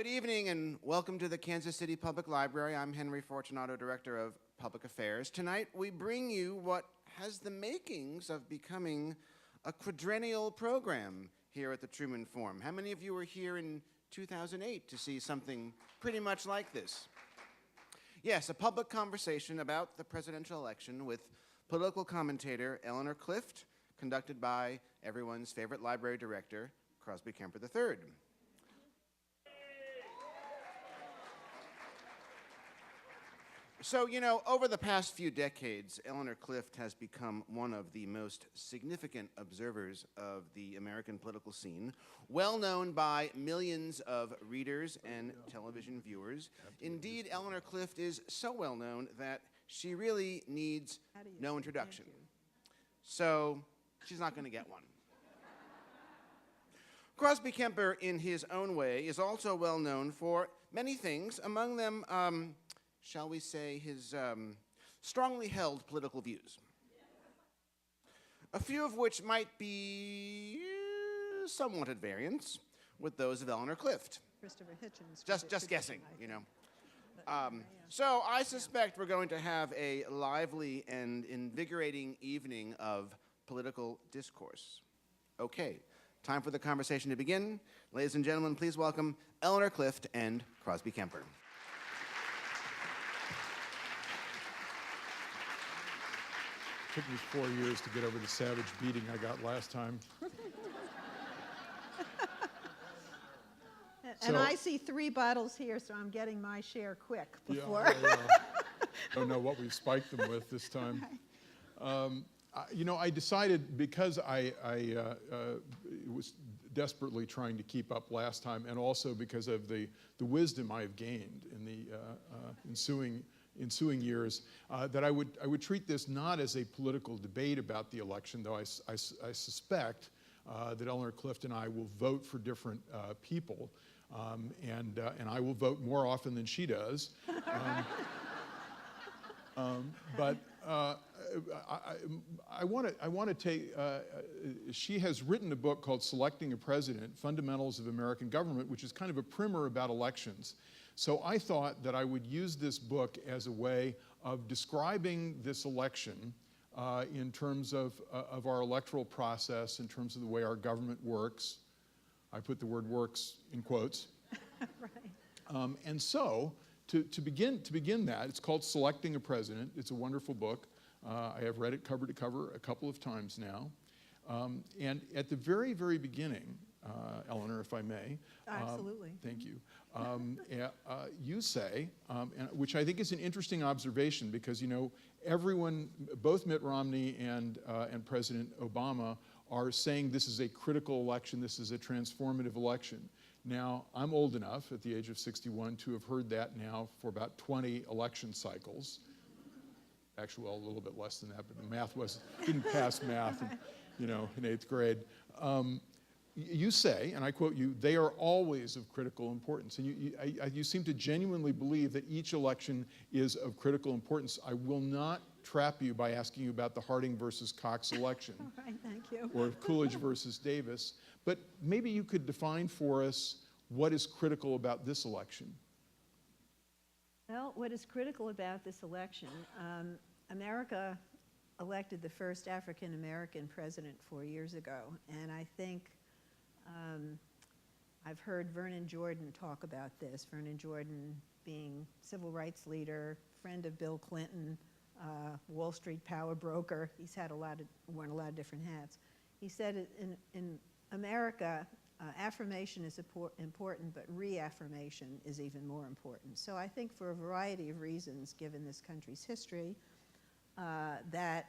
Good evening and welcome to the Kansas City Public Library. I'm Henry Fortunato, Director of Public Affairs. Tonight we bring you what has the makings of becoming a quadrennial program here at the Truman Forum. How many of you were here in 2008 to see something pretty much like this? Yes, a public conversation about the presidential election with political commentator Eleanor Clift, conducted by everyone's favorite library director, Crosby Kemper III. So, you know, over the past few decades, Eleanor Clift has become one of the most significant observers of the American political scene, well known by millions of readers and television viewers. Indeed, Eleanor Clift is so well known that she really needs no introduction. So, she's not going to get one. Crosby Kemper, in his own way, is also well known for many things, among them, shall we say, his strongly held political views. A few of which might be somewhat at variance with those of Eleanor Clift. Christopher Hitchens. Just guessing, you know. So I suspect we're going to have a lively and invigorating evening of political discourse. Okay, time for the conversation to begin. Ladies and gentlemen, please welcome Eleanor Clift and Crosby Kemper. It took me 4 years to get over the savage beating I got last time. And I see 3 bottles here, so I'm getting my share quick before. Yeah. Don't know what we spiked them with this time. You know, I decided, because I was desperately trying to keep up last time, and also because of the wisdom I have gained in the ensuing years, that I would treat this not as a political debate about the election, though I suspect that Eleanor Clift and I will vote for different people, and I will vote more often than she does. But I want to take. She has written a book called "Selecting a President: Fundamentals of American Government," which is kind of a primer about elections. So I thought that I would use this book as a way of describing this election in terms of our electoral process, in terms of the way our government works. I put the word "works" in quotes. Right. And so, to begin that, it's called "Selecting a President." It's a wonderful book. I have read it cover to cover a couple of times now. And at the very, very beginning, Eleanor, if I may. Absolutely. Thank you. You say, which I think is an interesting observation, because, you know, everyone, both Mitt Romney and President Obama, are saying this is a critical election, this is a transformative election. Now, I'm old enough, at the age of 61, to have heard that now for about 20 election cycles. Actually, well, a little bit less than that, but the math didn't pass math, in 8th grade. You say, and I quote you, "They are always of critical importance." And you seem to genuinely believe that each election is of critical importance. I will not trap you by asking you about the Harding versus Cox election. All right, thank you. Or Coolidge versus Davis. But maybe you could define for us what is critical about this election. Well, what is critical about this election, America elected the first African-American president 4 years ago, and I think I've heard Vernon Jordan talk about this. Vernon Jordan being civil rights leader, friend of Bill Clinton, Wall Street power broker. He's had worn a lot of different hats. He said in America, affirmation is important, but reaffirmation is even more important. So I think for a variety of reasons, given this country's history, that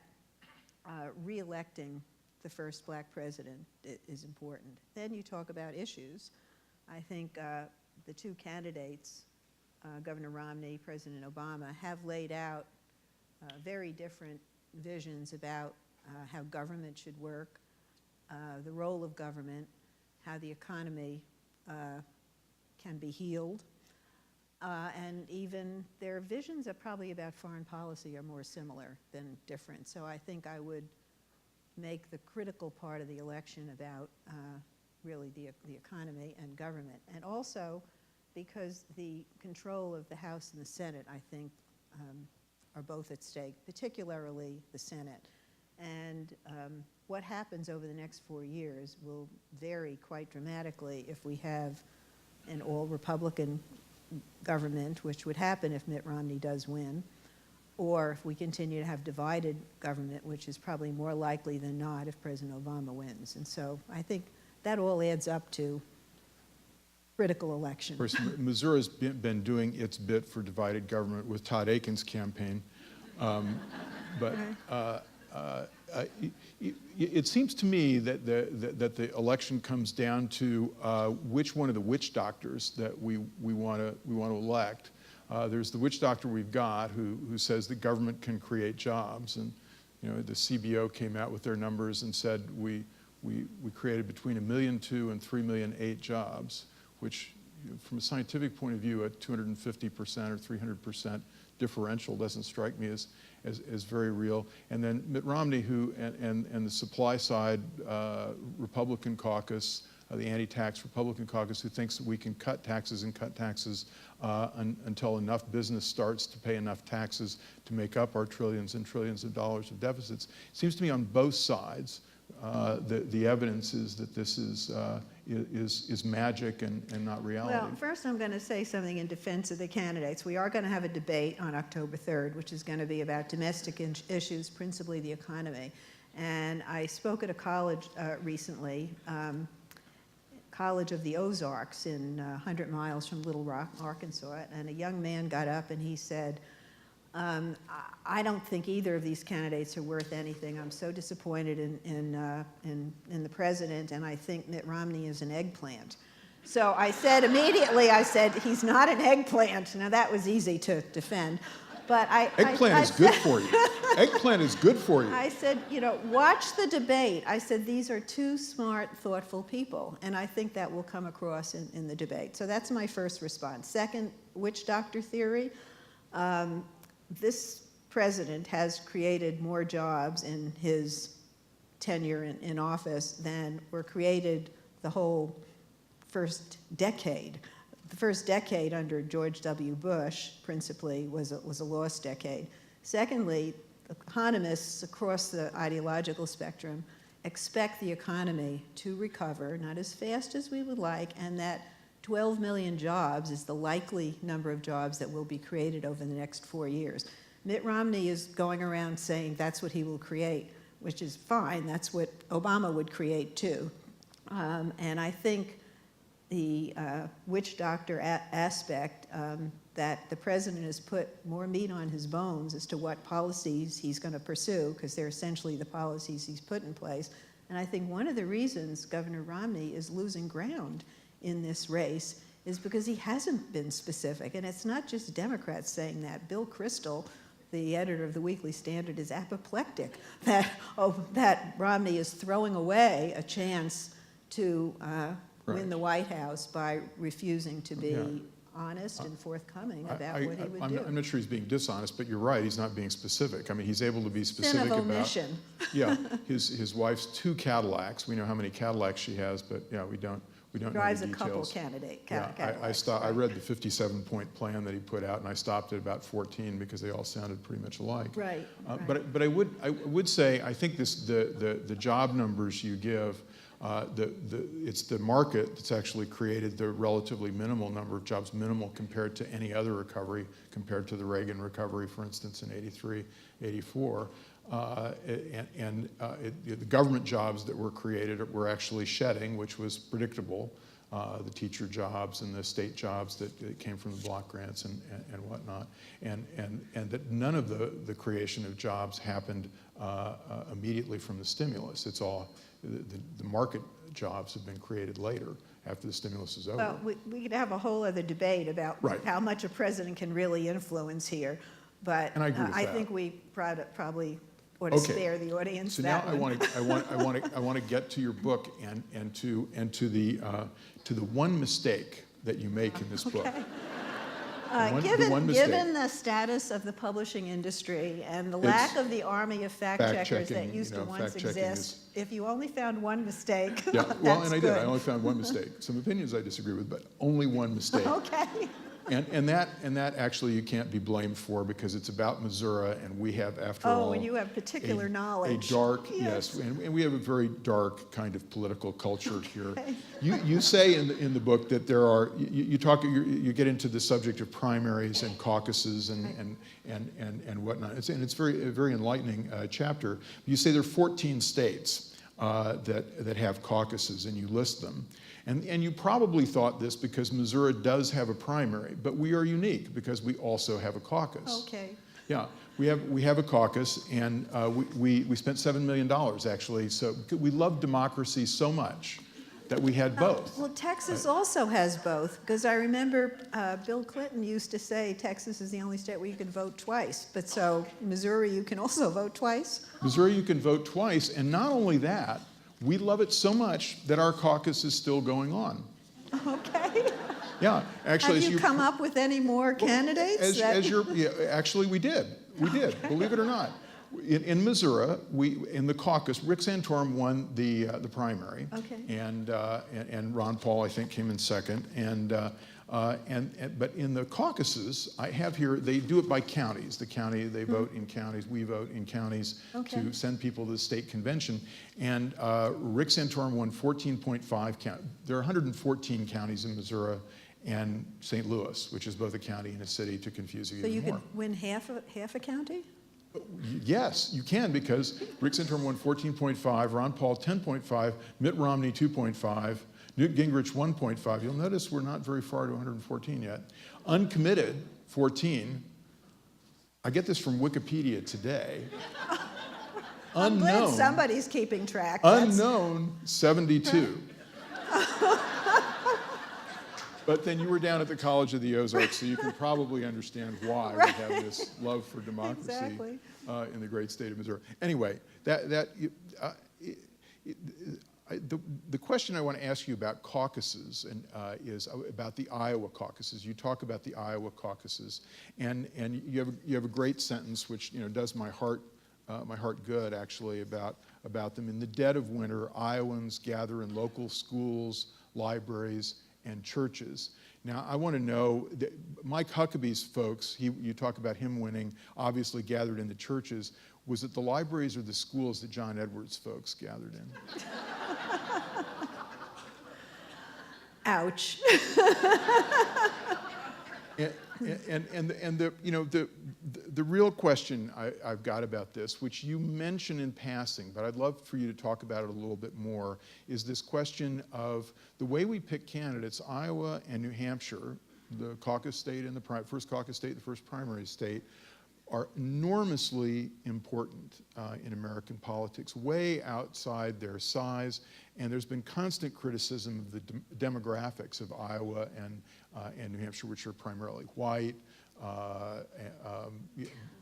re-electing the first black president is important. Then you talk about issues. I think the 2 candidates, Governor Romney, President Obama, have laid out very different visions about how government should work, the role of government, how the economy can be healed, and even their visions are probably about foreign policy are more similar than different. So I think I would make the critical part of the election about really the economy and government. And also, because the control of the House and the Senate, I think, are both at stake, particularly the Senate. And what happens over the next 4 years will vary quite dramatically if we have an all-Republican government, which would happen if Mitt Romney does win, or if we continue to have divided government, which is probably more likely than not if President Obama wins. And so I think that all adds up to critical election. Of course, Missouri's been doing its bit for divided government with Todd Aiken's campaign. But it seems to me that the election comes down to which one of the witch doctors that we want to elect. There's the witch doctor we've got who says that government can create jobs, and the CBO came out with their numbers and said we created between 1.2 million and 3.8 million jobs, which from a scientific point of view, a 250% or 300% differential doesn't strike me as very real. And then Mitt Romney, who and the supply side Republican caucus, the anti-tax Republican caucus, who thinks that we can cut taxes and cut taxes until enough business starts to pay enough taxes to make up our trillions and trillions of dollars of deficits. It seems to me on both sides the evidence is that this is magic and not reality. Well, first I'm going to say something in defense of the candidates. We are going to have a debate on October 3rd, which is going to be about domestic issues, principally the economy. And I spoke at a college recently, College of the Ozarks in 100 miles from Little Rock, Arkansas, and a young man got up and he said, I don't think either of these candidates are worth anything. I'm so disappointed in the president, and I think Mitt Romney is an eggplant. So I said immediately, he's not an eggplant. Now that was easy to defend. But Eggplant is good for you. Eggplant is good for you. I said, watch the debate. I said, these are two smart, thoughtful people, and I think that will come across in the debate. So that's my first response. Second, witch doctor theory. This president has created more jobs in his tenure in office than were created the whole first decade. The first decade under George W. Bush, principally, was a lost decade. Secondly, economists across the ideological spectrum expect the economy to recover, not as fast as we would like, and that 12 million jobs is the likely number of jobs that will be created over the next 4 years. Mitt Romney is going around saying that's what he will create, which is fine. That's what Obama would create too. And I think the witch doctor aspect, that the president has put more meat on his bones as to what policies he's going to pursue, because they're essentially the policies he's put in place. And I think one of the reasons Governor Romney is losing ground in this race is because he hasn't been specific. And it's not just Democrats saying that. Bill Kristol, the editor of the Weekly Standard, is apoplectic that Romney is throwing away a chance to win the White House by refusing to be honest and forthcoming about what he would do. I'm not sure he's being dishonest, but you're right, he's not being specific. I mean, he's able to be specific Sin of about omission. his wife's 2 Cadillacs. We know how many Cadillacs she has, but we don't know Drives the a details. couple Cadillacs. I read the 57-point plan that he put out, and I stopped at about 14 because they all sounded pretty much alike. Right. But I would say I think the job numbers you give. It's the market that's actually created the relatively minimal number of jobs, minimal compared to any other recovery, compared to the Reagan recovery, for instance, in '83, '84. The government jobs that were created were actually shedding, which was predictable. The teacher jobs and the state jobs that came from the block grants and whatnot, and that none of the creation of jobs happened immediately from the stimulus. It's all the market jobs have been created later after the stimulus is over. Well, we could have a whole other debate about how much a president can really influence here, but and I agree with I that. think we probably ought to spare the audience so that now one. I want to get to your book and to the one mistake that you make in this book. The one mistake. Given the status of the publishing industry and the lack of the army of fact checkers that used to once exist, if you only found one mistake, Yeah, well, that's and I good. did. I only found one mistake. Some opinions I disagree with, but only one mistake. Okay. And that actually you can't be blamed for, because it's about Missouri, and we have, after all, Oh, and you have particular knowledge. a dark, Yes. yes, and we have a very dark kind of political culture here. Okay. You say in the book that there are, you get into the subject of primaries and caucuses and whatnot. It's a very enlightening chapter. You say there are 14 states that have caucuses, and you list them. And you probably thought this because Missouri does have a primary, but we are unique because we also have a caucus. Okay. Yeah, we have a caucus, and we spent $7 million actually. So we love democracy so much that we had both. Well, Texas also has both, because I remember Bill Clinton used to say Texas is the only state where you can vote twice. But so Missouri, you can also vote twice? Missouri, you can vote twice, and not only that, we love it so much that our caucus is still going on. Okay. Yeah, actually, Have you come up with any more candidates? Actually, we did. We did. Believe it or not, in Missouri, in the caucus, Rick Santorum won the primary. Okay. And Ron Paul, I think, came in second. But in the caucuses, I have here, they do it by counties. The county, they vote in counties. We vote in counties to send people to the state convention. And Rick Santorum won 14.5 counties. There are 114 counties in Missouri and St. Louis, which is both a county and a city, to confuse you even more. So you could win half a county? Yes, you can, because Rick Santorum won 14.5, Ron Paul 10.5, Mitt Romney 2.5, Newt Gingrich 1.5. You'll notice we're not very far to 114 yet. Uncommitted, 14. I get this from Wikipedia today. I'm glad Unknown, somebody's keeping track. unknown, 72. But then you were down at the College of the Ozarks, so you can probably understand why we have this love for democracy Exactly. In the great state of Missouri. Anyway, the question I want to ask you about caucuses is about the Iowa caucuses. You talk about the Iowa caucuses, and you have a great sentence which does my heart good actually about them. In the dead of winter, Iowans gather in local schools, libraries, and churches. Now, I want to know, that Mike Huckabee's folks, you talk about him winning, obviously gathered in the churches. Was it the libraries or the schools that John Edwards' folks gathered in? Ouch. And the real question I've got about this, which you mention in passing, but I'd love for you to talk about it a little bit more, is this question of the way we pick candidates. Iowa and New Hampshire, the caucus state and the first caucus state, the first primary state, are enormously important in American politics, way outside their size. And there's been constant criticism of the demographics of Iowa and New Hampshire, which are primarily white,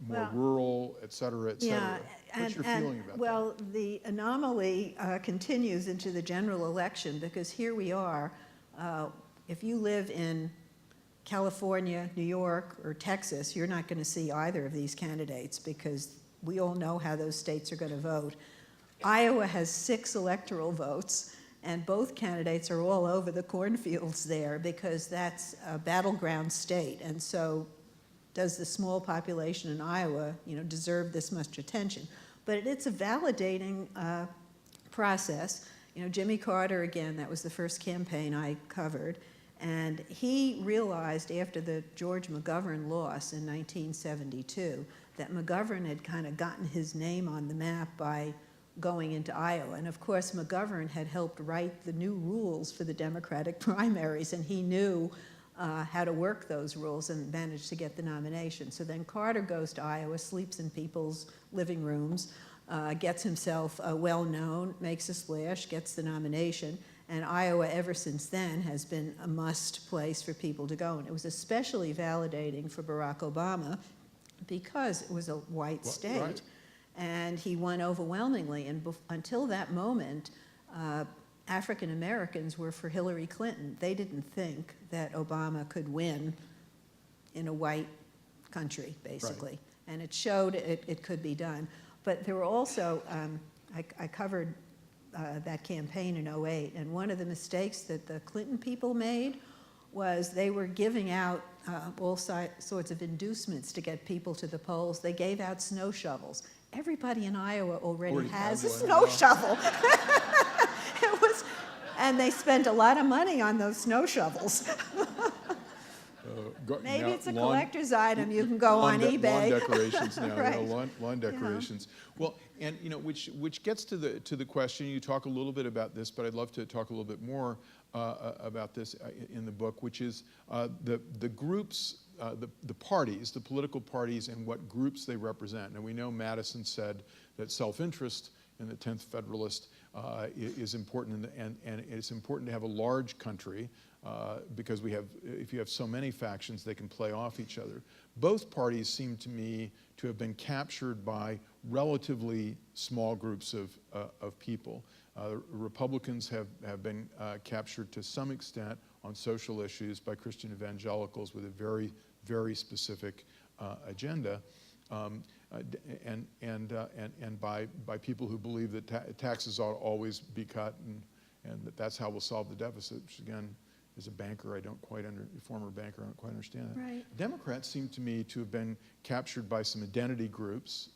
more rural, et cetera, et cetera. Yeah, What's your feeling about that? Well, the anomaly continues into the general election, because here we are. If you live in California, New York, or Texas, you're not going to see either of these candidates, because we all know how those states are going to vote. Iowa has 6 electoral votes, and both candidates are all over the cornfields there, because that's a battleground state. And so does the small population in Iowa, deserve this much attention? But it's a validating process. Jimmy Carter, again, that was the first campaign I covered. And he realized after the George McGovern loss in 1972 that McGovern had kind of gotten his name on the map by going into Iowa. And of course, McGovern had helped write the new rules for the Democratic primaries, and he knew how to work those rules and managed to get the nomination. So then Carter goes to Iowa, sleeps in people's living rooms, gets himself well-known, makes a splash, gets the nomination. And Iowa, ever since then, has been a must place for people to go. And it was especially validating for Barack Obama because it was a white state. Right. And he won overwhelmingly. And until that moment, African Americans were for Hillary Clinton. They didn't think that Obama could win in a white country, basically. And it showed it could be done. But there were also, I covered that campaign in '08, and one of the mistakes that the Clinton people made was they were giving out all sorts of inducements to get people to the polls. They gave out snow shovels. Everybody in Iowa already has a snow shovel. And they spent a lot of money on those snow shovels. Maybe it's a collector's item. You can go on eBay. Lawn decorations now, Right. lawn decorations. Well, and which gets to the question. You talk a little bit about this, but I'd love to talk a little bit more about this in the book, which is the groups, the parties, the political parties, and what groups they represent. And we know Madison said that self-interest in the 10th Federalist is important, and it's important to have a large country because if you have so many factions, they can play off each other. Both parties seem to me to have been captured by relatively small groups of people. Republicans have been captured to some extent on social issues by Christian evangelicals with a very, very specific agenda. And by people who believe that taxes ought to always be cut and that's how we'll solve the deficit, which again, as a banker, former banker, I don't quite understand that. Right. Democrats seem to me to have been captured by some identity groups,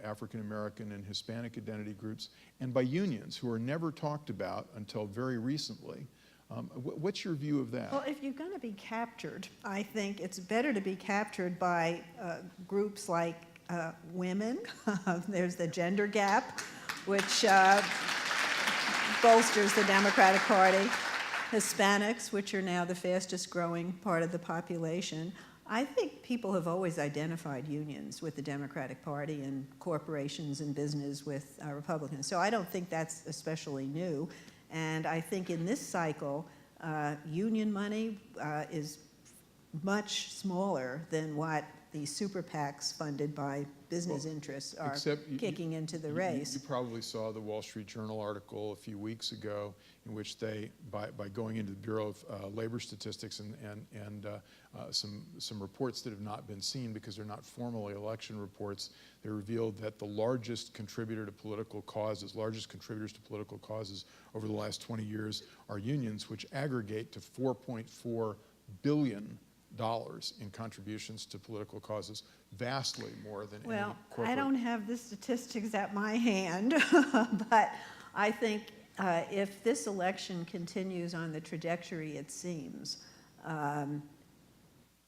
African American and Hispanic identity groups, and by unions who are never talked about until very recently. What's your view of that? Well, if you're going to be captured, I think it's better to be captured by groups like women. There's the gender gap, which bolsters the Democratic Party. Hispanics, which are now the fastest growing part of the population. I think people have always identified unions with the Democratic Party and corporations and business with Republicans. So I don't think that's especially new. And I think in this cycle, union money is much smaller than what the super PACs funded by business interests are kicking into the race. You probably saw the Wall Street Journal article a few weeks ago in which they, by going into the Bureau of Labor Statistics and some reports that have not been seen because they're not formally election reports, they revealed that the largest contributors to political causes over the last 20 years are unions, which aggregate to $4.4 billion in contributions to political causes, vastly more than any corporate. I don't have the statistics at my hand, but I think if this election continues on the trajectory it seems,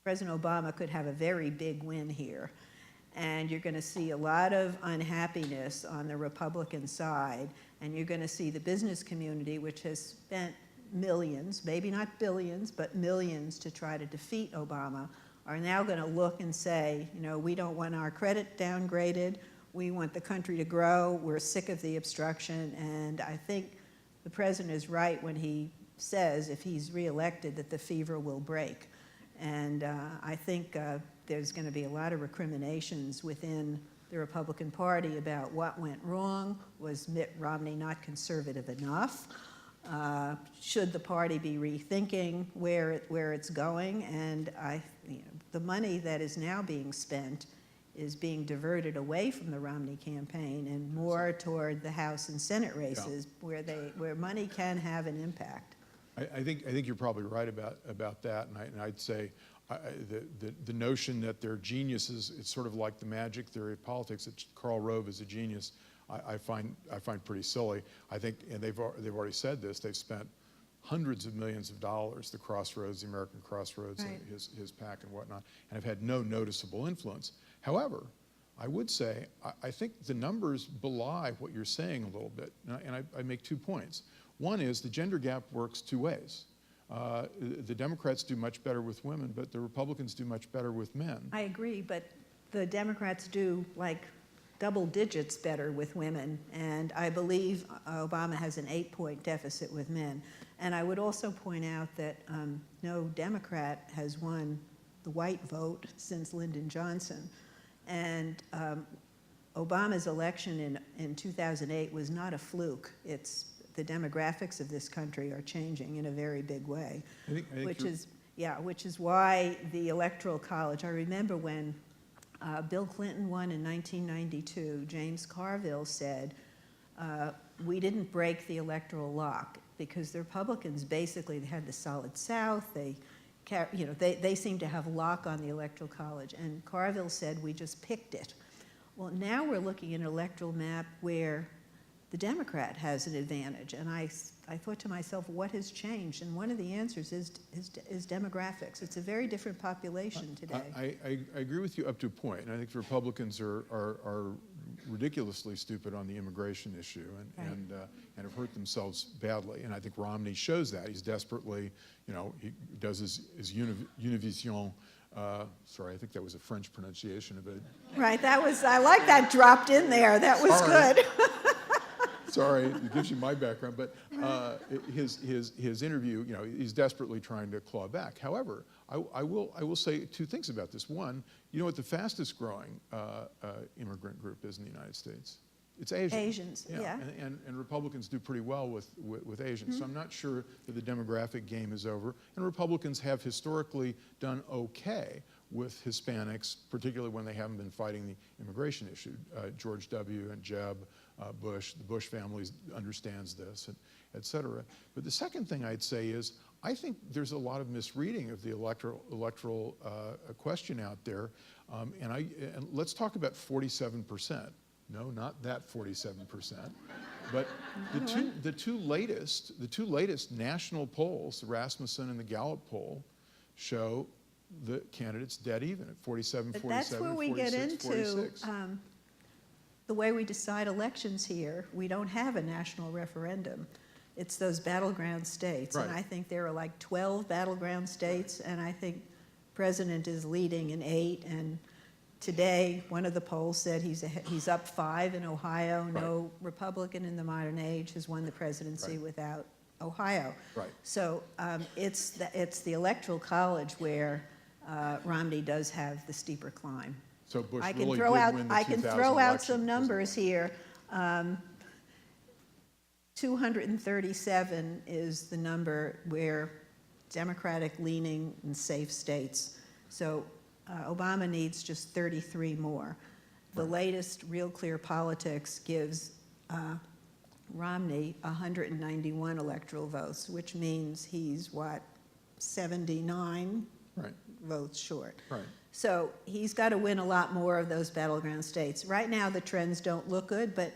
President Obama could have a very big win here. And you're going to see a lot of unhappiness on the Republican side, and you're going to see the business community, which has spent millions, maybe not billions, but millions to try to defeat Obama, are now going to look and say, we don't want our credit downgraded. We want the country to grow. We're sick of the obstruction. And I think the president is right when he says if he's reelected that the fever will break. And I think there's going to be a lot of recriminations within the Republican Party about what went wrong. Was Mitt Romney not conservative enough? Should the party be rethinking where it's going? And the money that is now being spent is being diverted away from the Romney campaign and more toward the House and Senate races, where money can have an impact. I think you're probably right about that, and I'd say the notion that they're geniuses, it's sort of like the magic theory of politics that Karl Rove is a genius. I find pretty silly. I think, and they've already said this, they've spent hundreds of millions of dollars, the Crossroads, the American Crossroads, right, and his PAC and whatnot, and have had no noticeable influence. However, I would say, I think the numbers belie what you're saying a little bit, and I make 2 points. One is the gender gap works 2 ways. The Democrats do much better with women, but the Republicans do much better with men. I agree, but the Democrats do like double digits better with women, and I believe Obama has an 8-point deficit with men. And I would also point out that no Democrat has won the white vote since Lyndon Johnson. And Obama's election in 2008 was not a fluke. The demographics of this country are changing in a very big way, which is, Yeah, which is why the Electoral College, I remember when Bill Clinton won in 1992, James Carville said, we didn't break the electoral lock because the Republicans basically had the solid South. They seemed to have a lock on the Electoral College. And Carville said, we just picked it. Well, now we're looking at an electoral map where the Democrat has an advantage. And I thought to myself, what has changed? And one of the answers is demographics. It's a very different population today. I agree with you up to a point. And I think the Republicans are ridiculously stupid on the immigration issue and have hurt themselves badly. And I think Romney shows that. He's desperately, he does his Univision. Sorry, I think that was a French pronunciation of it. Right, I like that dropped in there. That was good. Sorry, it gives you my background, but his interview, he's desperately trying to claw back. However, I will say two things about this. One, you know what the fastest growing immigrant group is in the United States? It's Asians. Asians, yeah. And Republicans do pretty well with Asians. So I'm not sure that the demographic game is over. And Republicans have historically done okay with Hispanics, particularly when they haven't been fighting the immigration issue. George W. and Jeb Bush, the Bush family understands this, et cetera. But the second thing I'd say is, I think there's a lot of misreading of the electoral question out there. And let's talk about 47%. No, not that 47%. But the two latest national polls, the Rasmussen and the Gallup poll, show the candidates dead even at 47, but 47, that's where we 46, get into 46. The way we decide elections here. We don't have a national referendum. It's those battleground states. Right. And I think there are like 12 battleground states, and I think President is leading in 8. And today, one of the polls said he's up 5 in Ohio. Right. No Republican in the modern age has won the presidency Right. without Ohio. Right. So it's the Electoral College where Romney does have the steeper climb. So Bush I really can throw did out win the I can 2000 throw out election, some numbers here. 237 is the number where Democratic-leaning and safe states. So Obama needs just 33 more. The latest Real Clear Politics gives Romney 191 electoral votes, which means he's, 79 Right. votes short. Right. So he's got to win a lot more of those battleground states. Right now, the trends don't look good, but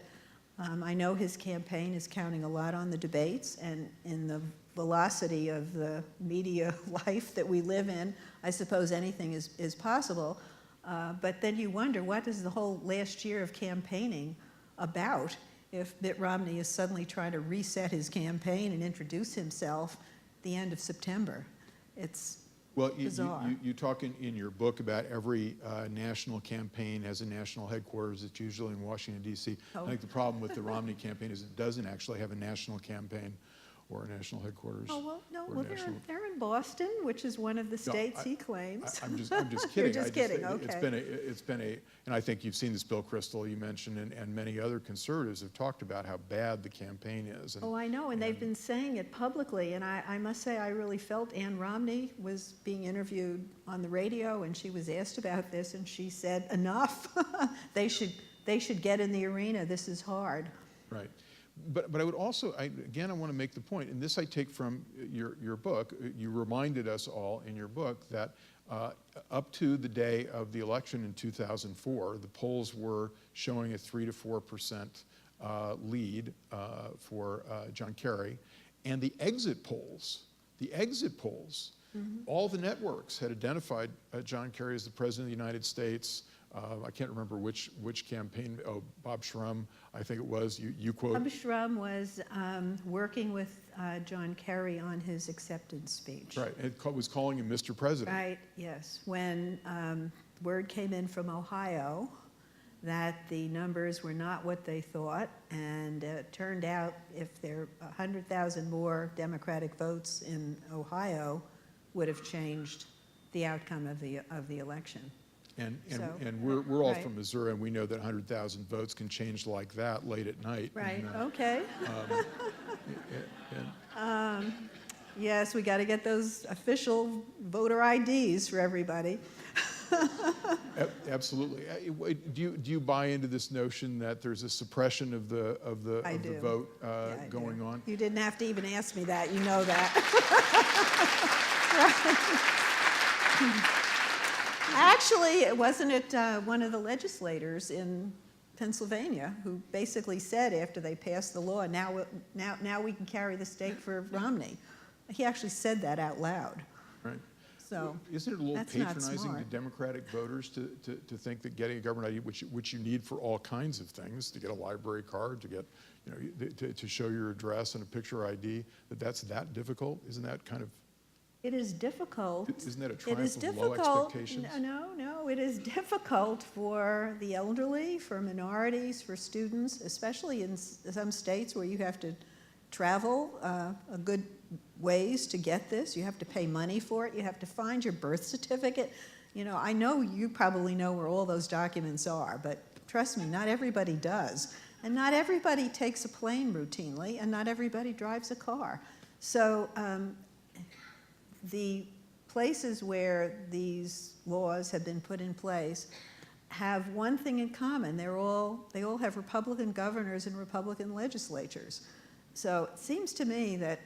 I know his campaign is counting a lot on the debates, and in the velocity of the media life that we live in, I suppose anything is possible. But then you wonder, what is the whole last year of campaigning about if Mitt Romney is suddenly trying to reset his campaign and introduce himself at the end of September? It's Well, bizarre. you talk in your book about every national campaign has a national headquarters. It's usually in Washington, D.C. Oh. I think the problem with the Romney campaign is it doesn't actually have a national campaign or a national headquarters. Oh, well, no, or well, national- they're in Boston, which is one of the states he claims. I'm just kidding. You're just kidding, It's been a, and I think you've seen this, Bill Kristol, you mentioned, and many other conservatives have talked about how bad the campaign is. And, Oh, I know, and they've been saying it publicly, and I must say I really felt Ann Romney was being interviewed on the radio, and she was asked about this, and she said, enough. They should get in the arena. This is hard. Right. But I would also, again, I want to make the point, and this I take from your book. You reminded us all in your book that up to the day of the election in 2004, the polls were showing a 3 to 4% lead for John Kerry, and the exit polls, all the networks had identified John Kerry as the President of the United States. I can't remember which campaign. Oh, Bob Shrum, I think it was. You quote. Bob Shrum was working with John Kerry on his acceptance speech. Right. It was calling him Mr. President. Right. Yes. When word came in from Ohio that the numbers were not what they thought, and it turned out if there were 100,000 more Democratic votes in Ohio, would have changed the outcome of the election. And So, we're all right. from Missouri, and we know that 100,000 votes can change like that late at night. Right. And, Okay. Yes, we got to get those official voter IDs for everybody. Absolutely. Do you buy into this notion that there's a suppression of the vote Yeah, I going do. on? You didn't have to even ask me that. You know that. Actually, wasn't it one of the legislators in Pennsylvania who basically said after they passed the law, now we can carry the state for Romney? He actually said that out loud. Right. So isn't it a little that's not patronizing to smart. Democratic voters to think that getting a government ID, which you need for all kinds of things, to get a library card, to get, to show your address and a picture ID, that's that difficult? Isn't that kind of? It is difficult. Isn't that a It is triumph of low difficult. expectations? No, it is difficult for the elderly, for minorities, for students, especially in some states where you have to travel a good ways to get this. You have to pay money for it. You have to find your birth certificate. I know you probably know where all those documents are, but trust me, not everybody does. And not everybody takes a plane routinely, and not everybody drives a car. So the places where these laws have been put in place have one thing in common. They all have Republican governors and Republican legislatures. So it seems to me that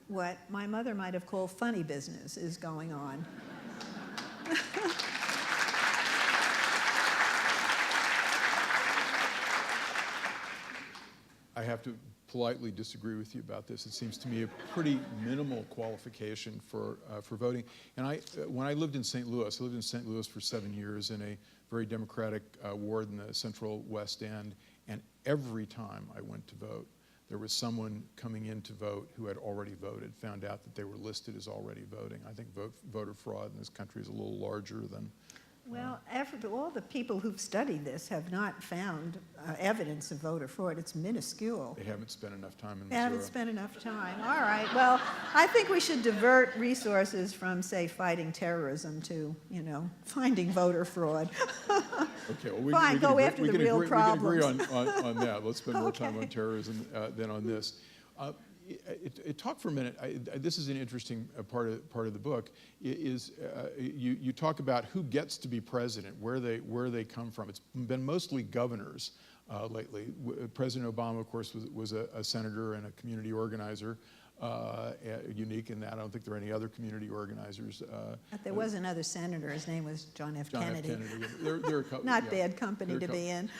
what my mother might have called funny business is going on. I have to politely disagree with you about this. It seems to me a pretty minimal qualification for voting. And when I lived in St. Louis, I lived in St. Louis for 7 years in a very Democratic ward in the Central West End. And every time I went to vote, there was someone coming in to vote who had already voted, found out that they were listed as already voting. I think voter fraud in this country is a little larger than. Well, all the people who've studied this have not found evidence of voter fraud. It's minuscule. They haven't spent enough time in They Missouri. haven't spent enough time. All right. Well, I think we should divert resources from, say, fighting terrorism to, finding voter fraud. Okay, well, Fine, go after the real problems. We can agree on that. Let's spend more time Okay. on terrorism than on this. Talk for a minute. This is an interesting part of the book. You talk about who gets to be president, where they come from. It's been mostly governors lately. President Obama, of course, was a senator and a community organizer. Unique in that. I don't think there are any other community organizers. But there was another senator. His name was John F. John Kennedy. F. Kennedy. There are a couple, Not yeah. bad company to be in.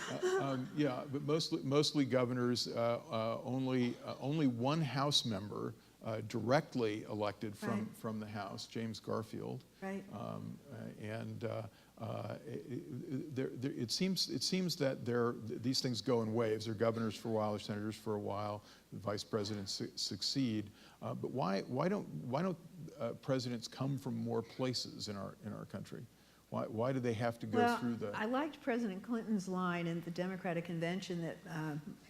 Yeah, but mostly governors. Only one House member directly elected from the House, James Garfield. Right. It seems that these things go in waves. They're governors for a while, they're senators for a while. The vice presidents succeed. But why don't presidents come from more places in our country? Why do they have to go through the? I liked President Clinton's line in the Democratic convention that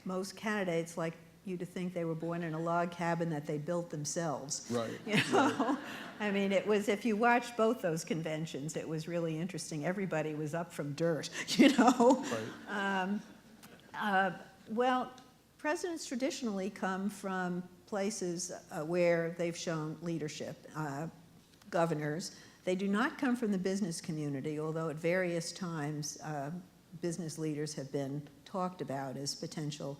most candidates like you to think they were born in a log cabin that they built themselves. Right. Right. I mean, it was, if you watched both those conventions, it was really interesting. Everybody was up from dirt, Right. Well, presidents traditionally come from places where they've shown leadership. Governors. They do not come from the business community, although at various times business leaders have been talked about as potential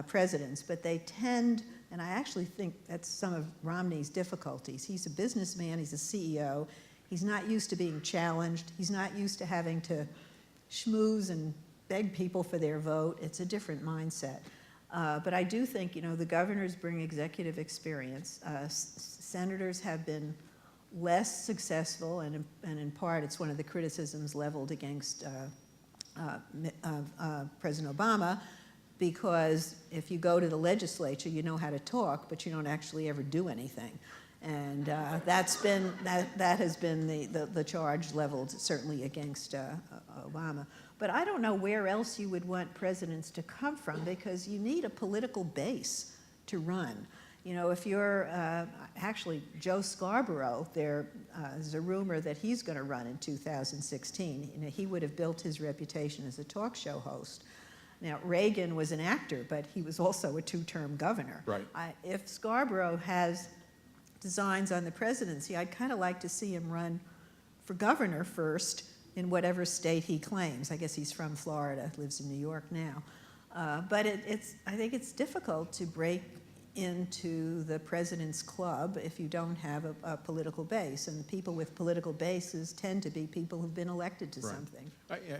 presidents. But they tend, and I actually think that's some of Romney's difficulties. He's a businessman, he's a CEO. He's not used to being challenged. He's not used to having to schmooze and beg people for their vote. It's a different mindset. But I do think, the governors bring executive experience. Senators have been less successful, and in part it's one of the criticisms leveled against President Obama, because if you go to the legislature, you know how to talk, but you don't actually ever do anything. And that has been the charge leveled certainly against Obama. But I don't know where else you would want presidents to come from, because you need a political base to run. If you're, actually, Joe Scarborough, there's a rumor that he's going to run in 2016. He would have built his reputation as a talk show host. Now, Reagan was an actor, but he was also a two-term governor. Right. If Scarborough has designs on the presidency, I'd kind of like to see him run for governor first in whatever state he claims. I guess he's from Florida, lives in New York now. But I think it's difficult to break into the president's club if you don't have a political base. And the people with political bases tend to be people who've been elected to something.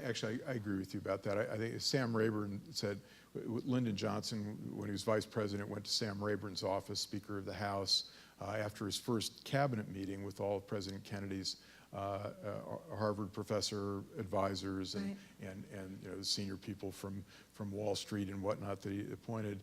Actually, I agree with you about that. I think Sam Rayburn said, Lyndon Johnson, when he was vice president, went to Sam Rayburn's office, Speaker of the House, after his first cabinet meeting with all of President Kennedy's Harvard professor advisors and you know, the senior people from Wall Street and whatnot that he appointed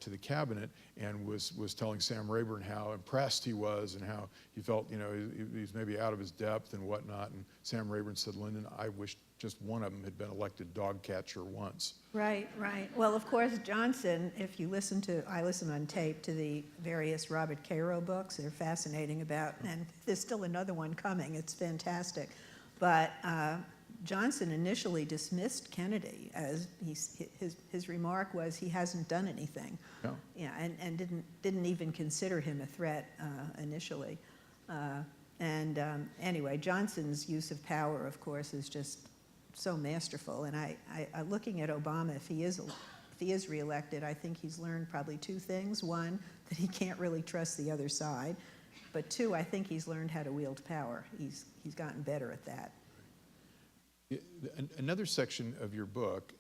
to the cabinet, and was telling Sam Rayburn how impressed he was and how he felt, you know, he's maybe out of his depth and whatnot. And Sam Rayburn said, Lyndon, I wish just one of them had been elected dog catcher once. Right, right. Well, of course, Johnson, if you listen to, I listen on tape to the various Robert Caro books, they're fascinating about, and there's still another one coming, it's fantastic. But Johnson initially dismissed Kennedy as his remark was he hasn't done anything. Yeah. Yeah, and didn't even consider him a threat initially. Anyway, Johnson's use of power, of course, is just so masterful. And I looking at Obama, if he is reelected, I think he's learned probably two things. One, that he can't really trust the other side. But two, I think he's learned how to wield power. He's gotten better at that. Another section of your book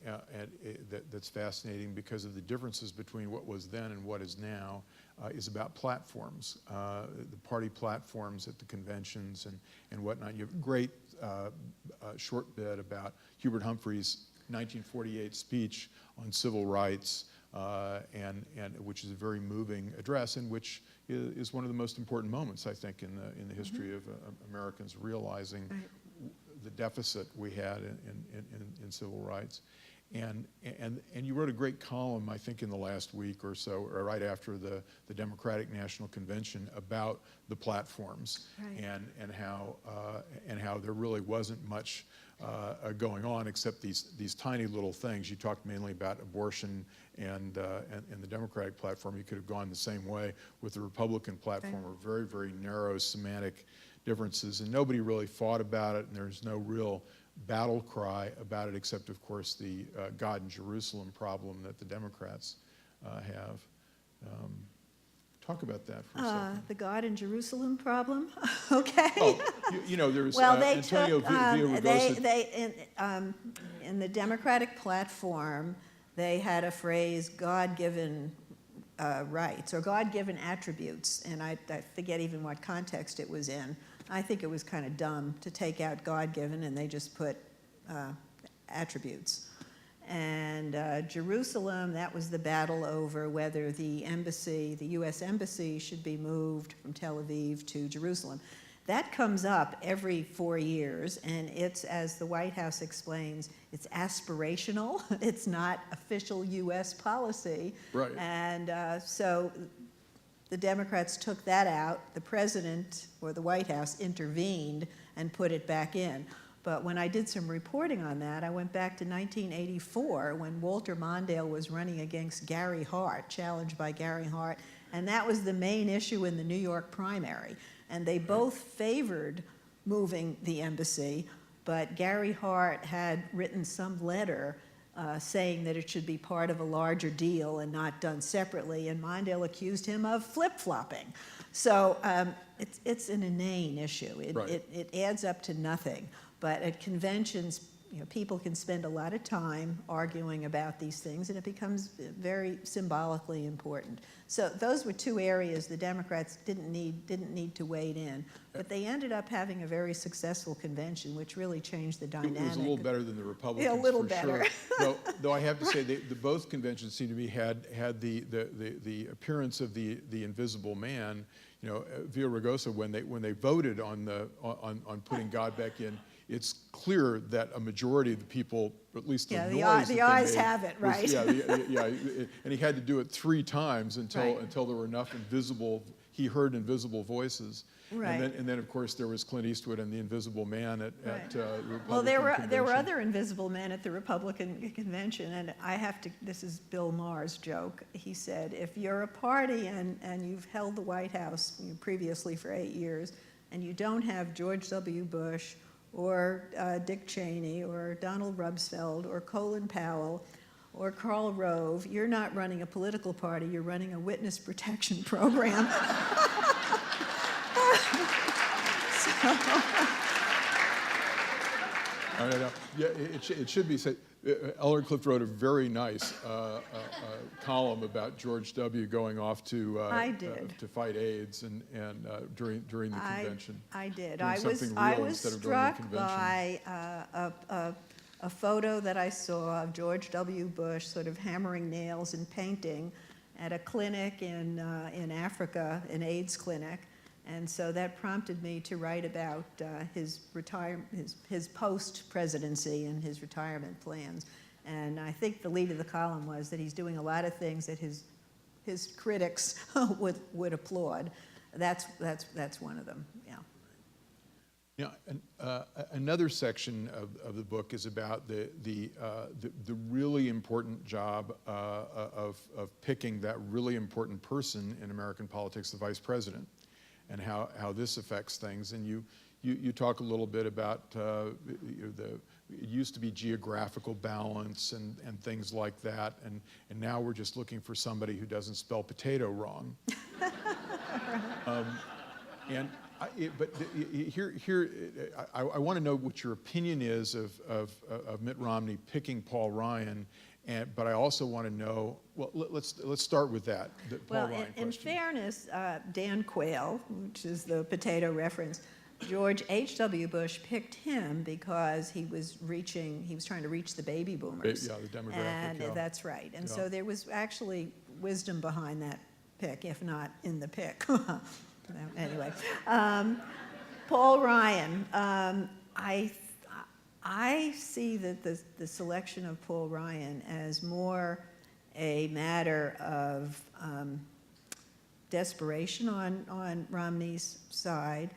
that's fascinating because of the differences between what was then and what is now is about platforms, the party platforms at the conventions and whatnot. You have a great short bit about Hubert Humphrey's 1948 speech on civil rights, and which is a very moving address, and which is one of the most important moments, I think, in the history of Americans realizing the deficit we had in civil rights. And you wrote a great column, I think, in the last week or so, or right after the Democratic National Convention, about the platforms, and how there really wasn't much going on except these tiny little things. You talked mainly about abortion and the Democratic platform. You could have gone the same way with the Republican platform, or very, very narrow semantic differences, and nobody really fought about it, and there's no real battle cry about it, except, of course, the God in Jerusalem problem that the Democrats have. Talk about that for a second. The God in Jerusalem problem, okay. Oh, you know, there's well, they Antonio took, Villaraigosa. In the Democratic platform, they had a phrase, God-given rights, or God-given attributes, and I forget even what context it was in. I think it was kind of dumb to take out God-given and they just put attributes. And Jerusalem, that was the battle over whether the embassy, the U.S. embassy, should be moved from Tel Aviv to Jerusalem. That comes up every 4 years, and it's, as the White House explains, it's aspirational. It's not official U.S. policy. Right. And so the Democrats took that out. The president, or the White House, intervened and put it back in. But when I did some reporting on that, I went back to 1984 when Walter Mondale was running against Gary Hart, challenged by Gary Hart, and that was the main issue in the New York primary. And they both favored moving the embassy, but Gary Hart had written some letter saying that it should be part of a larger deal and not done separately, and Mondale accused him of flip-flopping. So it's an inane issue. It adds up to nothing. But at conventions, you know, people can spend a lot of time arguing about these things, and it becomes very symbolically important. So those were two areas the Democrats didn't need to wade in, but they ended up having a very successful convention, which really changed the dynamic. It was a little better than the Republicans, yeah, a little for better. Sure. Though I have to say, both conventions seem to be had the appearance of the invisible man. You know, Villaraigosa, when they voted on putting God back in, it's clear that a majority of the people, at least the noise the eyes have it, right? And he had to do it 3 times until there were enough invisible he heard invisible voices. Right. And then of course there was Clint Eastwood and the Invisible Man at the Republican Well, there were convention. other invisible men at the Republican convention, and this is Bill Maher's joke. He said, if you're a party and you've held the White House previously for 8 years, and you don't have George W. Bush or Dick Cheney or Donald Rumsfeld or Colin Powell or Karl Rove, you're not running a political party, you're running a witness protection program. No. Yeah, it should be said. Eleanor Clift wrote a very nice column about George W. going off to fight AIDS and during the convention. I did. Doing I something was real instead of going to the struck convention. by a photo that I saw of George W. Bush sort of hammering nails and painting at a clinic in Africa, an AIDS clinic. And so that prompted me to write about his post-presidency and his retirement plans. And I think the lead of the column was that he's doing a lot of things that his critics would applaud. That's one of them. Yeah. Yeah, and another section of the book is about the really important job of picking that really important person in American politics, the vice president, and how this affects things. And you talk a little bit about it used to be geographical balance and things like that, and now we're just looking for somebody who doesn't spell potato wrong. I want to know what your opinion is of Mitt Romney picking Paul Ryan, but I also want to know. Well, let's start with that. The Paul Ryan in question. fairness, Dan Quayle, which is the potato reference, George H.W. Bush picked him because he was trying to reach the baby boomers. Yeah, the demographic. And yeah. that's right. And Yeah. so there was actually wisdom behind that pick, if not in the pick. Anyway, Paul Ryan. I see that the selection of Paul Ryan as more a matter of desperation on Romney's side,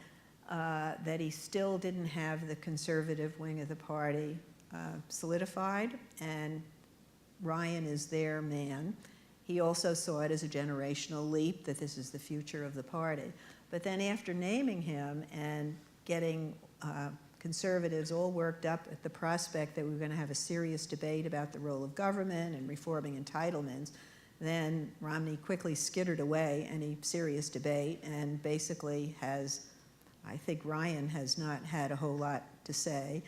that he still didn't have the conservative wing of the party solidified, and Ryan is their man. He also saw it as a generational leap, that this is the future of the party. But then after naming him and getting conservatives all worked up at the prospect that we were going to have a serious debate about the role of government and reforming entitlements, then Romney quickly skittered away any serious debate and basically I think Ryan has not had a whole lot to say.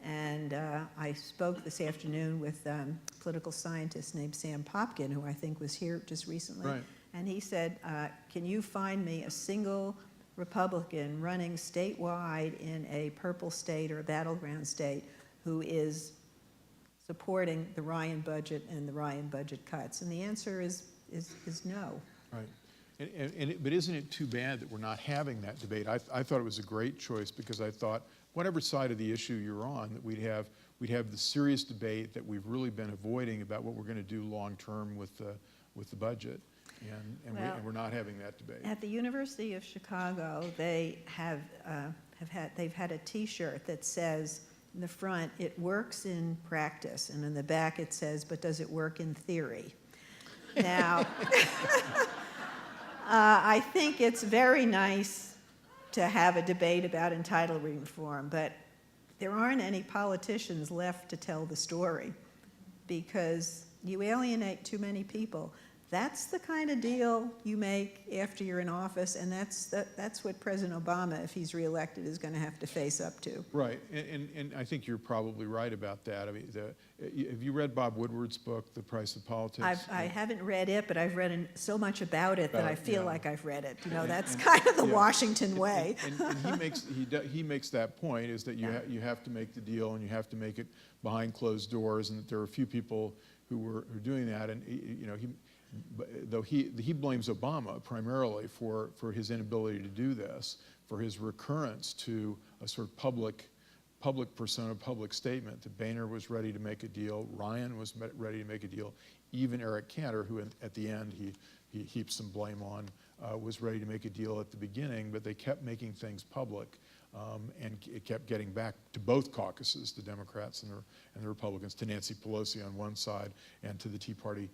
And I spoke this afternoon with a political scientist named Sam Popkin, who I think was here just recently. Right. And he said, can you find me a single Republican running statewide in a purple state or a battleground state who is supporting the Ryan budget and the Ryan budget cuts? And the answer is no. Right. But isn't it too bad that we're not having that debate? I thought it was a great choice because I thought whatever side of the issue you're on, that we'd have the serious debate that we've really been avoiding about what we're going to do long term with the budget, and we're not having that debate. At the University of Chicago, they've had a T-shirt that says in the front, "It works in practice," and in the back it says, "But does it work in theory?" Now, I think it's very nice to have a debate about entitlement reform, but there aren't any politicians left to tell the story because you alienate too many people. That's the kind of deal you make after you're in office, and that's what President Obama, if he's reelected, is going to have to face up to. Right, and I think you're probably right about that. I mean, have you read Bob Woodward's book, The Price of Politics? I haven't read it, but I've read so much about it that I feel yeah. like I've read it. You know, that's kind of the yeah. Washington way. And he makes that point, is that you have to make the deal and you have to make it behind closed doors, and that there are a few people who are doing that, and though he blames Obama primarily for his inability to do this, for his recurrence to a sort of public persona, public statement that Boehner was ready to make a deal, Ryan was ready to make a deal, even Eric Cantor, who at the end he heaps some blame on, was ready to make a deal at the beginning, but they kept making things public. And it kept getting back to both caucuses, the Democrats and the Republicans, to Nancy Pelosi on one side and to the Tea Party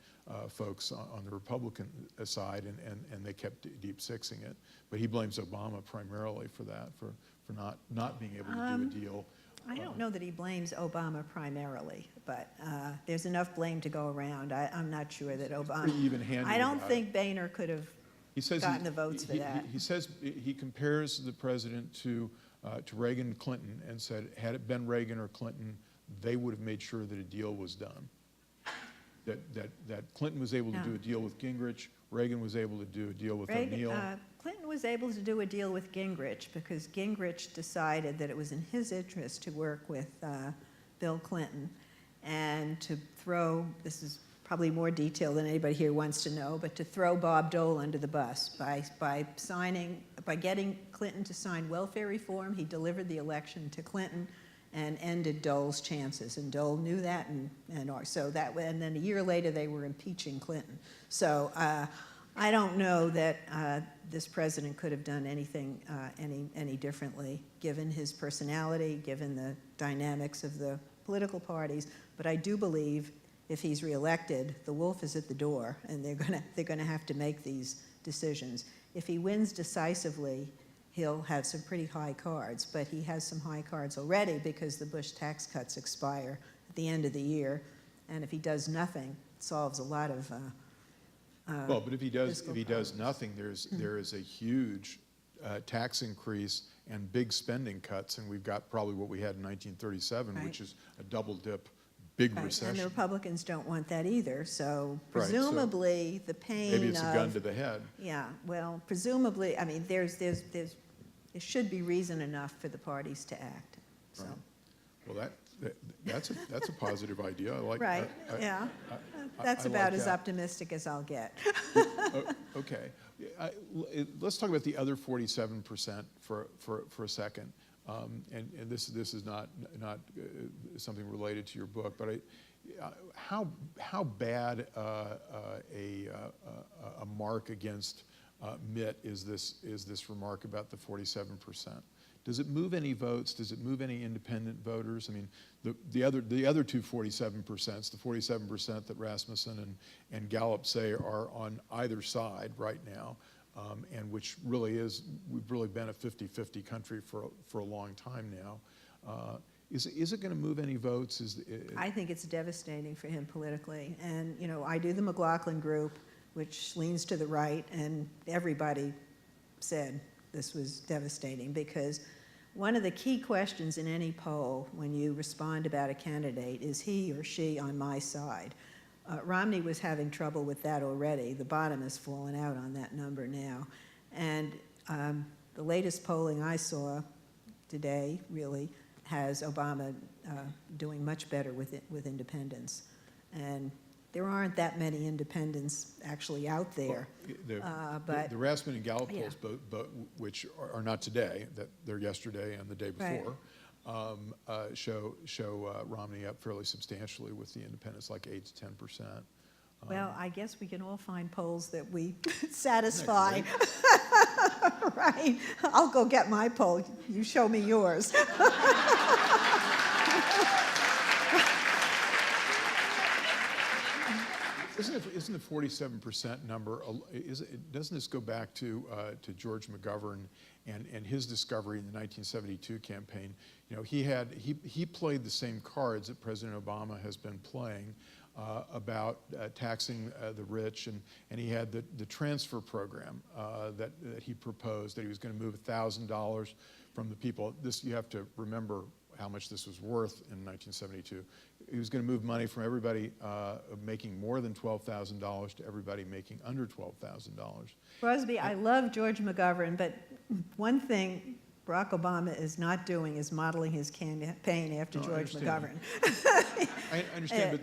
folks on the Republican side, and they kept deep sixing it. But he blames Obama primarily for that, for not being able to do a deal. I don't know that he blames Obama primarily, but there's enough blame to go around. I'm not sure that Obama. Pretty even-handed. I don't think Boehner could have gotten the votes for that. He says he compares the president to Reagan and Clinton and said, had it been Reagan or Clinton, they would have made sure that a deal was done. That Clinton was able to do a deal with Gingrich, Reagan was able to do a deal with O'Neill. Clinton was able to do a deal with Gingrich because Gingrich decided that it was in his interest to work with Bill Clinton and to throw, this is probably more detail than anybody here wants to know, but to throw Bob Dole under the bus by getting Clinton to sign welfare reform. He delivered the election to Clinton and ended Dole's chances, and Dole knew that, and then a year later they were impeaching Clinton. So I don't know that this president could have done anything any differently, given his personality, given the dynamics of the political parties. But I do believe if he's reelected, the wolf is at the door, and they're gonna have to make these decisions. If he wins decisively, he'll have some pretty high cards, but he has some high cards already because the Bush tax cuts expire at the end of the year, and if he does nothing, it solves a lot of well, but if he does nothing, there is a huge tax increase and big spending cuts, and we've got probably what we had in 1937, right, which is a double dip. Big recession. And the Republicans don't want that either, so presumably the pain maybe it's a gun to the head. Yeah, well, presumably, I mean, there should be reason enough for the parties to act, so. Right. Well, that's a positive idea. I like. Right, yeah. That's about as optimistic as I'll get. Okay. Let's talk about the other 47% for a second. And this is not something related to your book, but how bad a mark against Mitt is this remark about the 47%? Does it move any votes? Does it move any independent voters? I mean, the other two 47%, the 47% that Rasmussen and Gallup say are on either side right now. And which really is, we've really been a 50-50 country for a long time now. Is it going to move any votes? I think it's devastating for him politically. And, you know, I do the McLaughlin group, which leans to the right, and everybody said this was devastating because one of the key questions in any poll when you respond about a candidate is he or she on my side. Romney was having trouble with that already. The bottom has fallen out on that number now. And the latest polling I saw today really has Obama doing much better with independents. And there aren't that many independents actually out there. Well, the Rasmussen and Gallup polls, which are not today, that they're yesterday and the day before, right, show Romney up fairly substantially with the independents, like 8 to 10%. Well, I guess we can all find polls that we satisfy. Right? I'll go get my poll. You show me yours. Isn't the 47% number? Doesn't this go back to George McGovern and his discovery in the 1972 campaign? You know, he played the same cards that President Obama has been playing about taxing the rich, and he had the transfer program that he proposed, that he was going to move $1,000 from the people. This, you have to remember how much this was worth in 1972. He was going to move money from everybody making more than $12,000 to everybody making under $12,000. Crosby, I love George McGovern, but one thing Barack Obama is not doing is modeling his campaign after George McGovern. I understand,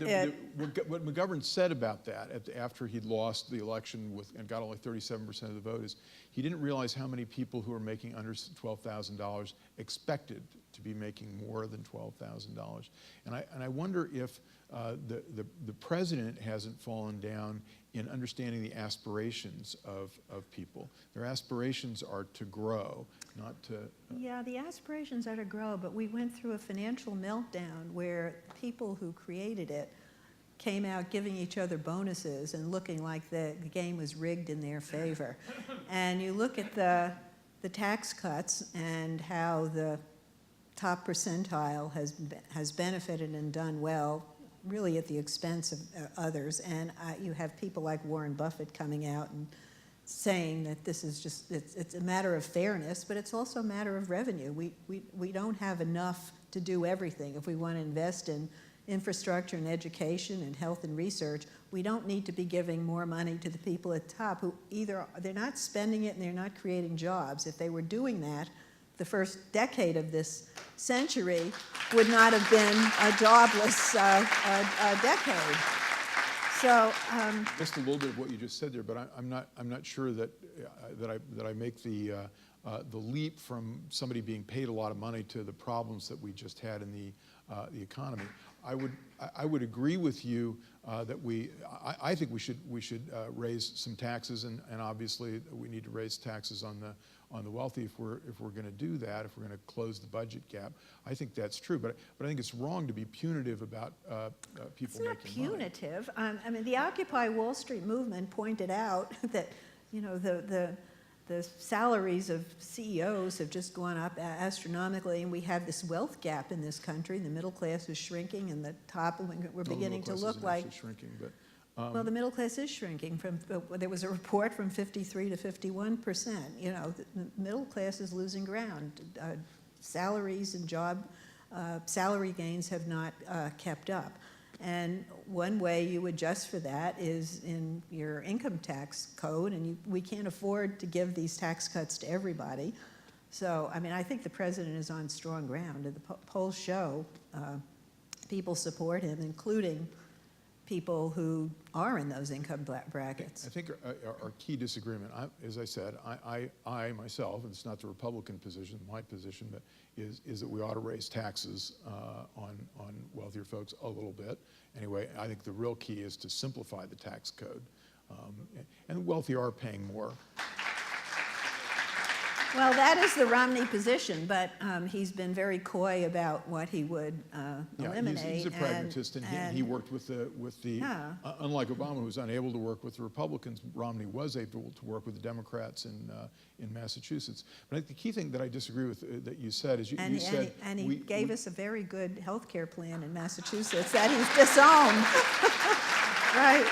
but what McGovern said about that after he'd lost the election and got only 37% of the vote is he didn't realize how many people who were making under $12,000 expected to be making more than $12,000. And I wonder if the president hasn't fallen down in understanding the aspirations of people. Their aspirations are to grow, not to... Yeah, the aspirations are to grow, but we went through a financial meltdown where people who created it came out giving each other bonuses and looking like the game was rigged in their favor. And you look at the tax cuts and how the top percentile has benefited and done well, really at the expense of others. And you have people like Warren Buffett coming out and saying that this is just, it's a matter of fairness, but it's also a matter of revenue. We don't have enough to do everything. If we want to invest in infrastructure and education and health and research, we don't need to be giving more money to the people at the top who either, they're not spending it and they're not creating jobs. If they were doing that, the first decade of this century would not have been a jobless decade. So just a little bit of what you just said there, but I'm not sure that I make the leap from somebody being paid a lot of money to the problems that we just had in the economy. I would agree with you that I think we should raise some taxes, and obviously we need to raise taxes on the wealthy if we're going to do that, if we're going to close the budget gap. I think that's true, but I think it's wrong to be punitive about people making money. It's not punitive. I mean, the Occupy Wall Street movement pointed out that, you know, the salaries of CEOs have just gone up astronomically, and we have this wealth gap in this country. The middle class is shrinking, and the top, we're beginning to look like... Shrinking, but, well, the middle class is shrinking. There was a report from 53 to 51%. You know, the middle class is losing ground. Salaries and salary gains have not kept up. And one way you adjust for that is in your income tax code, and we can't afford to give these tax cuts to everybody. So, I mean, I think the president is on strong ground, and the polls show people support him, including people who are in those income brackets. I think our key disagreement, as I said, I myself, and it's not the Republican position, my position, but is that we ought to raise taxes on wealthier folks a little bit. Anyway, I think the real key is to simplify the tax code. And the wealthy are paying more. Well, that is the Romney position, but he's been very coy about what he would eliminate. He's a pragmatist, and he worked with the yeah. Unlike Obama, who was unable to work with the Republicans, Romney was able to work with the Democrats in Massachusetts. But I think the key thing that I disagree with that you said is you said... And he gave us a very good health care plan in Massachusetts that he's disowned. Right.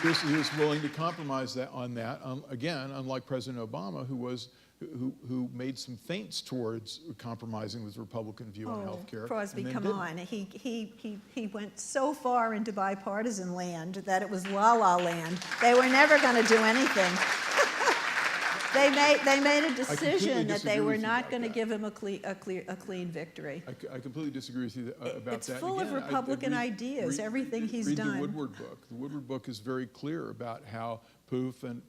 He was willing to compromise on that. Again, unlike President Obama, who made some feints towards compromising with the Republican view on health care. Crosby, come on. He went so far into bipartisan land that it was la-la land. They were never going to do anything. They made a decision that they were not going to give him a clean victory. I completely disagree with you about that. It's full of Republican ideas, everything he's done. Read the Woodward book. The Woodward book is very clear about how Plouffe and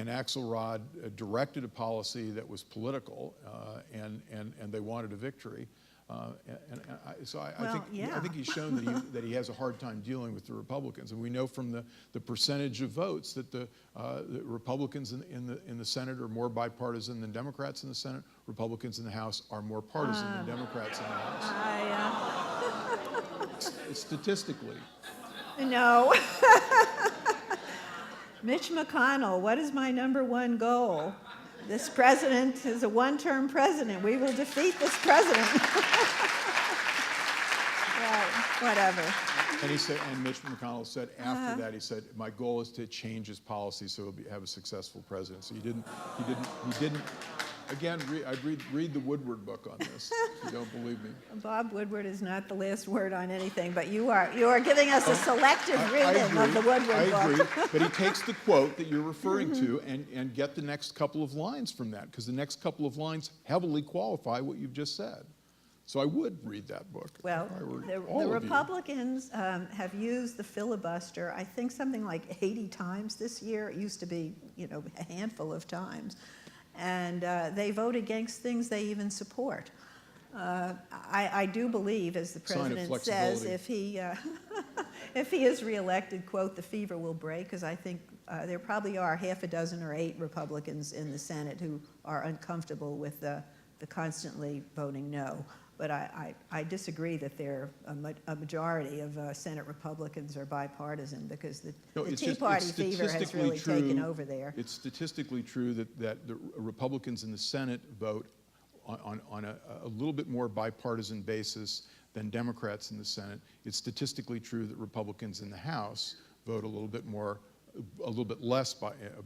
Axelrod directed a policy that was political, and they wanted a victory. I think he's shown that he has a hard time dealing with the Republicans, and we know from the percentage of votes that the Republicans in the Senate are more bipartisan than Democrats in the Senate. Republicans in the House are more partisan than Democrats in the House. Statistically. No. Mitch McConnell, what is my #1 goal? This president is a one-term president. We will defeat this president. Right, whatever. And Mitch McConnell said after that, he said, my goal is to change his policy so he'll have a successful president. So he didn't. Again, read the Woodward book on this, if you don't believe me. Bob Woodward is not the last word on anything, but you are giving us a selective reading of the Woodward book. I agree, but he takes the quote that you're referring to and get the next couple of lines from that, because the next couple of lines heavily qualify what you've just said. So I would read that book. Well, the Republicans have used the filibuster, I think something like 80 times this year. It used to be, a handful of times. and they vote against things they even support. I do believe, as the Sign of president says, flexibility. if he is reelected, quote, the fever will break, because I think there probably are half a dozen or 8 Republicans in the Senate who are uncomfortable with the constantly voting no. But I disagree that a majority of Senate Republicans are bipartisan, because the Tea Party fever has really taken over there. It's statistically true that the Republicans in the Senate vote on a little bit more bipartisan basis than Democrats in the Senate. It's statistically true that Republicans in the House vote a little bit less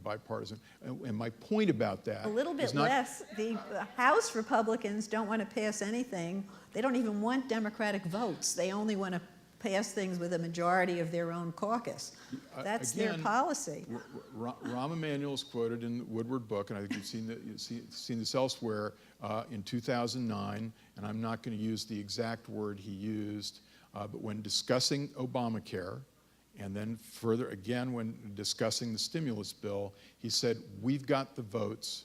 bipartisan. And my point about that a little bit is not, less. The House Republicans don't want to pass anything. They don't even want Democratic votes. They only want to pass things with a majority of their own caucus. That's their policy. Rahm Emanuel is quoted in the Woodward book, and I think you've seen this elsewhere, in 2009, and I'm not going to use the exact word he used, but when discussing Obamacare, and then further again when discussing the stimulus bill, he said, "We've got the votes,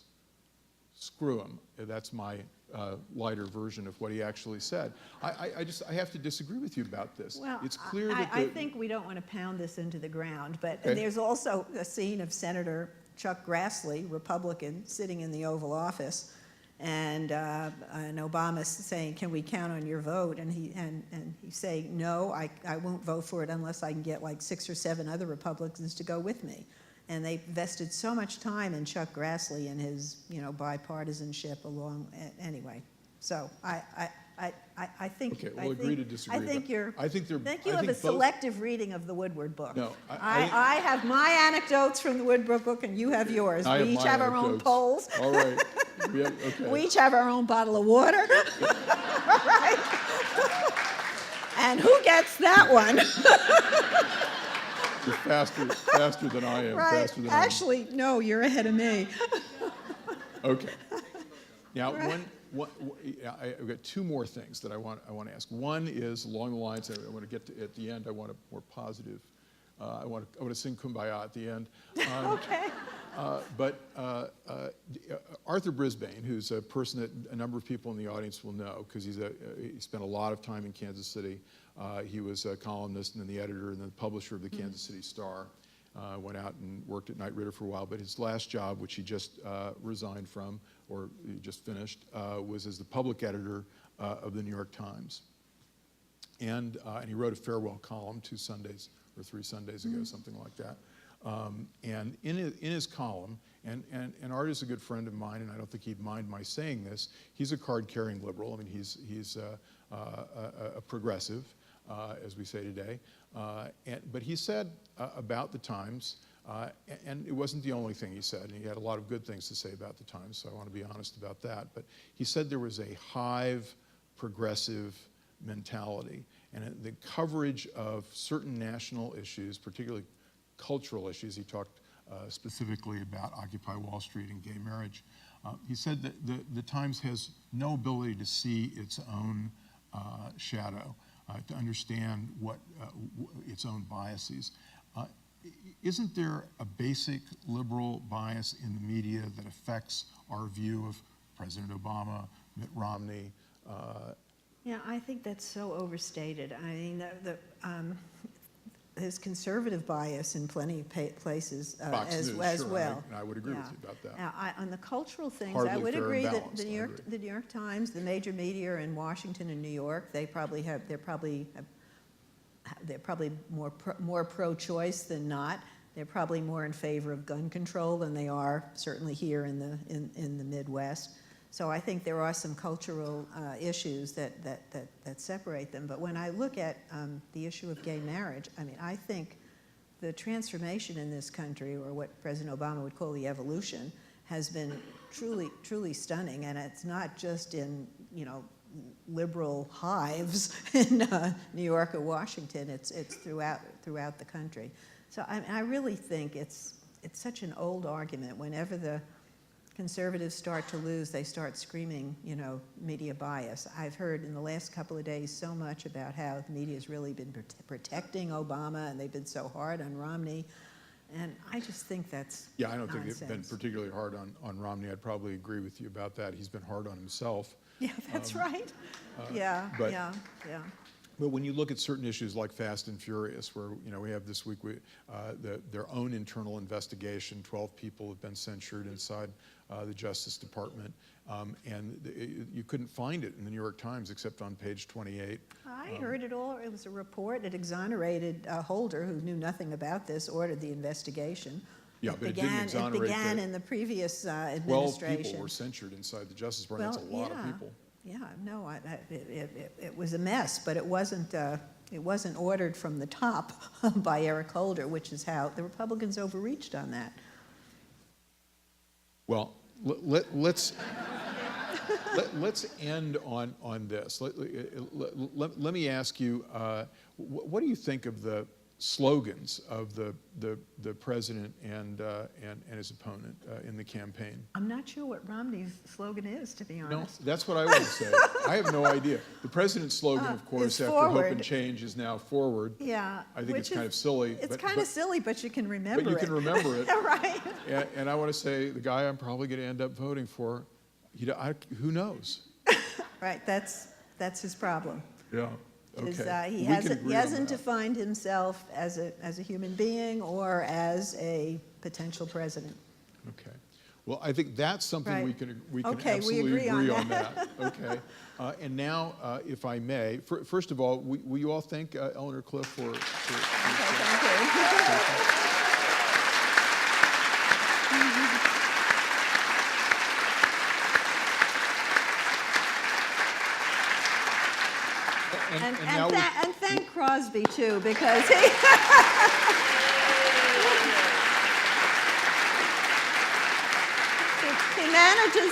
screw them." That's my lighter version of what he actually said. I have to disagree with you about this. Well, it's clear that I think we don't want to pound this into the ground, but okay. There's also a scene of Senator Chuck Grassley, Republican, sitting in the Oval Office, and Obama saying, "Can we count on your vote?" And he's saying, "No, I won't vote for it unless I can get like 6 or 7 other Republicans to go with me." And they vested so much time in Chuck Grassley and his, bipartisanship along. Anyway, so I think. Okay, we'll agree to disagree. I think you have a both, selective reading of the Woodward book. No, I have my anecdotes from the Woodward book, and you have yours. I We each have our own polls. All right. Okay. We each have our own bottle of water. Right? And who gets that one? You're faster than I am. Right. Faster than I am. Actually, no, you're ahead of me. Okay. Now, I've got 2 more things that I want to ask. One is along the lines. I want to get to at the end. I want a more positive. I want to sing "Kumbaya" at the end. Okay. But Arthur Brisbane, who's a person that a number of people in the audience will know, because he spent a lot of time in Kansas City. He was a columnist and then the editor and then the publisher of the Kansas City Star. Went out and worked at Knight Ridder for a while, but his last job, which he just resigned from, or he just finished, was as the public editor of the New York Times. And he wrote a farewell column 2 Sundays or 3 Sundays ago, something like that. And in his column, and Art is a good friend of mine, and I don't think he'd mind my saying this, he's a card-carrying liberal. I mean, he's a progressive, as we say today. But he said about the Times, and it wasn't the only thing he said, and he had a lot of good things to say about the Times, so I want to be honest about that. But he said there was a hive progressive mentality, and the coverage of certain national issues, particularly cultural issues. He talked specifically about Occupy Wall Street and gay marriage. He said that the Times has no ability to see its own shadow, to understand what its own biases. Isn't there a basic liberal bias in the media that affects our view of President Obama, Mitt Romney? Yeah, I think that's so overstated. I mean, his conservative bias in plenty of places as well. I would agree with you about that. Now, on the cultural things, Hardly I would fair agree and that balanced, the New York Times, the major media in Washington and New York, they're probably more pro-choice than not. They're probably more in favor of gun control than they are certainly here in the Midwest. So I think there are some cultural issues that separate them. But when I look at the issue of gay marriage, I mean, I think the transformation in this country, or what President Obama would call the evolution, has been truly stunning. And it's not just in, liberal hives in New York or Washington. It's throughout the country. So I really think it's such an old argument. Whenever the conservatives start to lose, they start screaming, media bias. I've heard in the last couple of days so much about how the media's really been protecting Obama, and they've been so hard on Romney. And I just think that's Yeah, I don't think it's been nonsense. particularly hard on Romney. I'd probably agree with you about that. He's been hard on himself. Yeah, that's right. Yeah, but- yeah, yeah. But when you look at certain issues like Fast and Furious, where we have this week their own internal investigation, 12 people have been censured inside the Justice Department, and you couldn't find it in the New York Times except on page 28. I heard it all. It was a report that exonerated Holder, who knew nothing about this, ordered the investigation. Yeah, but it didn't exonerate It began the in the previous 12 administration. people were censured inside the Justice Department. That's a lot of people. Yeah, no, it was a mess, but it wasn't ordered from the top by Eric Holder, which is how the Republicans overreached on that. Well, let's end on this. Let me ask you, what do you think of the slogans of the president and his opponent in the campaign? I'm not sure what Romney's slogan is, to be honest. No, that's what I would say. I have no idea. The president's slogan, of course, is after Hope forward. and Change, is now forward. Yeah. I think which it's kind of silly. It's but- kind but- of silly, but you can remember it. But you can remember it. Right. And I want to say, the guy I'm probably going to end up voting for, who knows? Right, that's his problem. Yeah. Is, Okay. he We can hasn't, agree he on hasn't that. defined himself as a human being or as a potential president. Okay. Well, I think that's something Right. we can Okay, we absolutely agree on on that. that. Okay. And now, if I may, first of all, will you all thank Eleanor Clift for Okay, thank you. and now And thank Crosby, too, because he...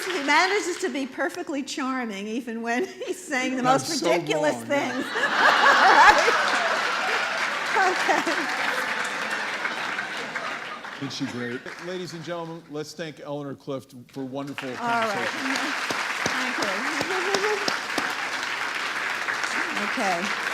He manages to be perfectly charming even when he's saying the And most I'm so ridiculous wrong, yeah. things. Right? Okay. Isn't she great? Ladies and gentlemen, let's thank Eleanor Clift for a wonderful All right. conversation. Thank you. Okay.